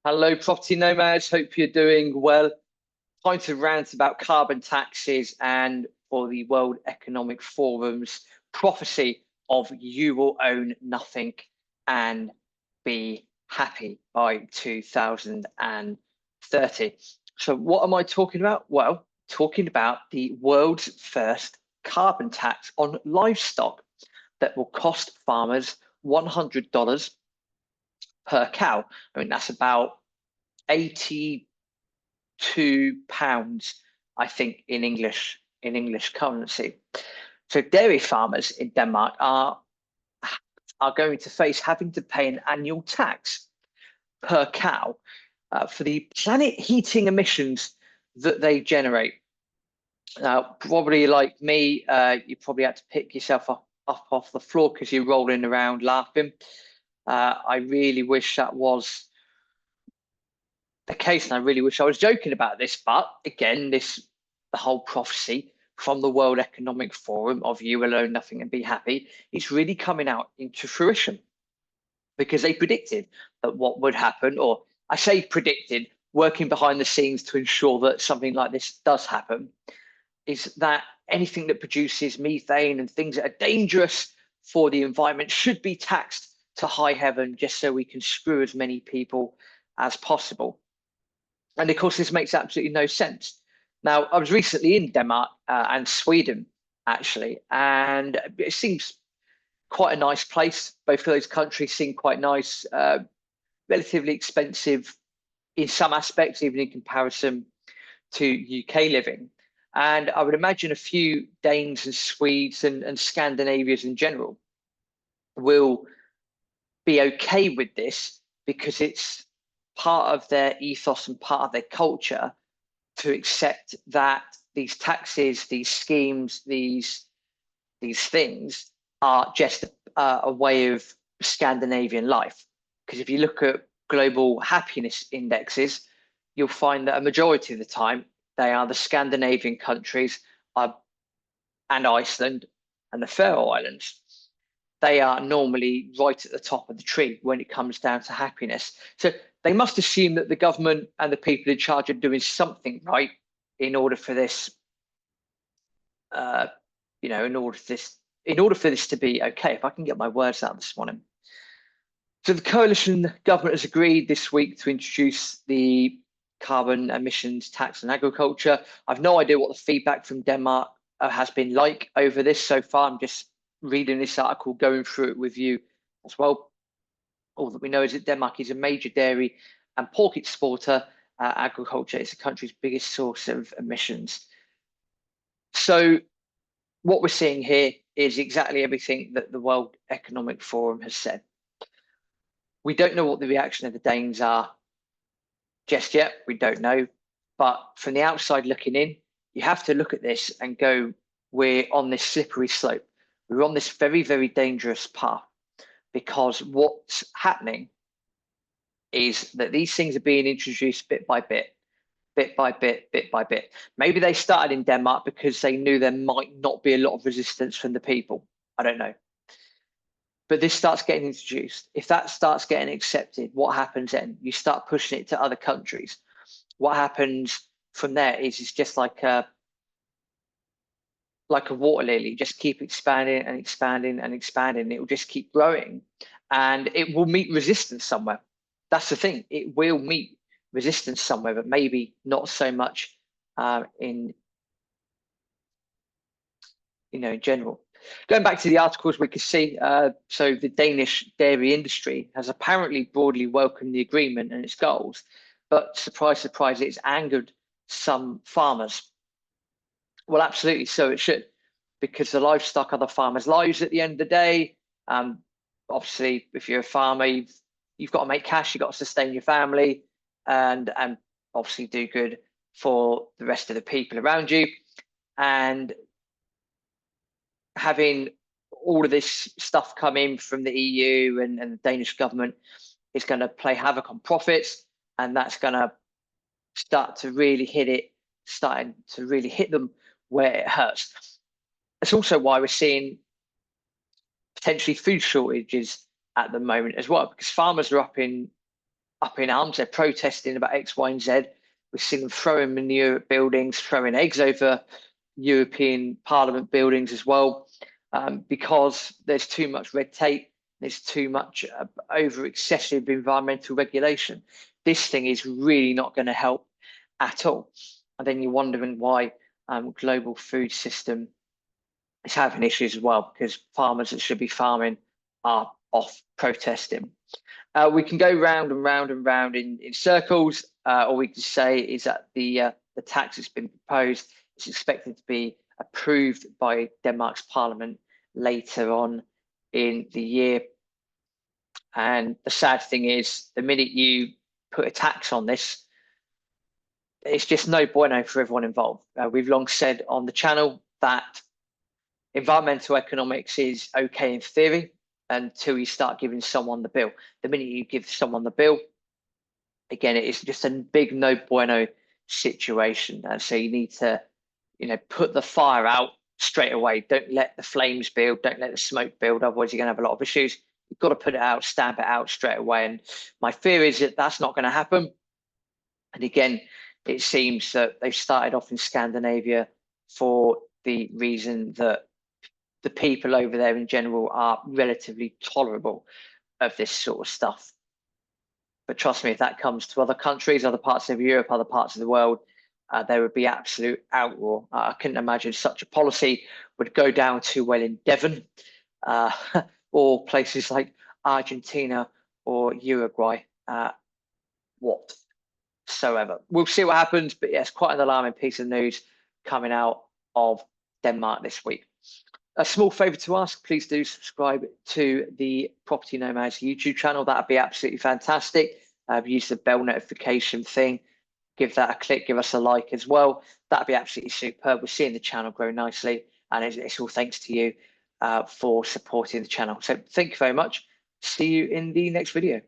Hello, property nomads. Hope you're doing well. Time to rant about carbon taxes and for the World Economic Forum's prophecy of you will own nothing and be happy by 2030. So what am I talking about? Well, talking about the world's first carbon tax on livestock that will cost farmers $100 per cow. I mean, that's about 82 pounds, I think, in English currency. So dairy farmers in Denmark are going to face having to pay an annual tax per cow for the planet heating emissions that they generate. Now, probably like me, you probably had to pick yourself up off the floor because you're rolling around laughing. I really wish that was the case, and I really wish I was joking about this, but again, the whole prophecy from the World Economic Forum of you will own nothing and be happy is really coming out into fruition, because they predicted that what would happen, or I say predicted, working behind the scenes to ensure that something like this does happen, is that anything that produces methane and things that are dangerous for the environment should be taxed to high heaven, just so we can screw as many people as possible. And of course, this makes absolutely no sense. Now, I was recently in Denmark and Sweden, actually, and it seems quite a nice place. Both of those countries seem quite nice, relatively expensive in some aspects, even in comparison to UK living. And I would imagine a few Danes and Swedes and Scandinavians in general will be okay with this, because it's part of their ethos and part of their culture to accept that these taxes, these schemes, these things are just a way of Scandinavian life. Because if you look at global happiness indexes, you'll find that a majority of the time they are the Scandinavian countries and Iceland and the Faroe Islands. They are normally right at the top of the tree when it comes down to happiness. So they must assume that the government and the people in charge are doing something right in order for this, in order for this to be okay. If I can get my words out this morning. So the coalition government has agreed this week to introduce the carbon emissions tax on agriculture. I've no idea what the feedback from Denmark has been like over this so far. I'm just reading this article, going through it with you as well. All that we know is that Denmark is a major dairy and pork exporter. Agriculture is the country's biggest source of emissions. So what we're seeing here is exactly everything that the World Economic Forum has said. We don't know what the reaction of the Danes are just yet. We don't know. But from the outside looking in, you have to look at this and go, we're on this slippery slope. We're on this very, very dangerous path, because what's happening is that these things are being introduced bit by bit, bit by bit, bit by bit. Maybe they started in Denmark because they knew there might not be a lot of resistance from the people. I don't know. But this starts getting introduced. If that starts getting accepted, what happens then? You start pushing it to other countries. What happens from there is it's just like a water lily, just keep expanding and expanding and expanding. It will just keep growing, and it will meet resistance somewhere. That's the thing. It will meet resistance somewhere, but maybe not so much in general. Going back to the articles, we can see, so the Danish dairy industry has apparently broadly welcomed the agreement and its goals, but surprise, surprise, it's angered some farmers. Well, absolutely, so it should, because the livestock are the farmers' lives at the end of the day. Obviously, if you're a farmer, you've got to make cash, you've got to sustain your family, and obviously do good for the rest of the people around you. And having all of this stuff come in from the EU and the Danish government is going to play havoc on profits, and that's going to start to really hit them where it hurts. That's also why we're seeing potentially food shortages at the moment as well, because farmers are up in up in arms. They're protesting about X, Y, and Z. We've seen them throwing manure at buildings, throwing eggs over European Parliament buildings as well, because there's too much red tape. There's too much over excessive environmental regulation. This thing is really not going to help at all. And then you're wondering why global food system is having issues as well, because farmers that should be farming are off protesting. We can go round and round and round in circles, or we can say is that the tax that's been proposed is expected to be approved by Denmark's parliament later on in the year. And the sad thing is, the minute you put a tax on this, it's just no bueno for everyone involved. We've long said on the channel that environmental economics is okay in theory until you start giving someone the bill. The minute you give someone the bill, again, it's just a big no bueno situation. And so you need to, put the fire out straight away. Don't let the flames build. Don't let the smoke build. Otherwise, you're going to have a lot of issues. You've got to put it out, stamp it out straight away. And my fear is that that's not going to happen. And again, it seems that they've started off in Scandinavia for the reason that the people over there in general are relatively tolerable of this sort of stuff. But trust me, if that comes to other countries, other parts of Europe, other parts of the world, there would be absolute outroar. I couldn't imagine such a policy would go down too well in Devon, or places like Argentina or Uruguay whatsoever. We'll see what happens, but yes, quite an alarming piece of news coming out of Denmark this week. A small favour to ask, please do subscribe to the Property Nomads YouTube channel. That'd be absolutely fantastic. Use the bell notification thing. Give that a click, give us a like as well. That'd be absolutely superb. We're seeing the channel grow nicely, and it's all thanks to you for supporting the channel. So thank you very much. See you in the next video.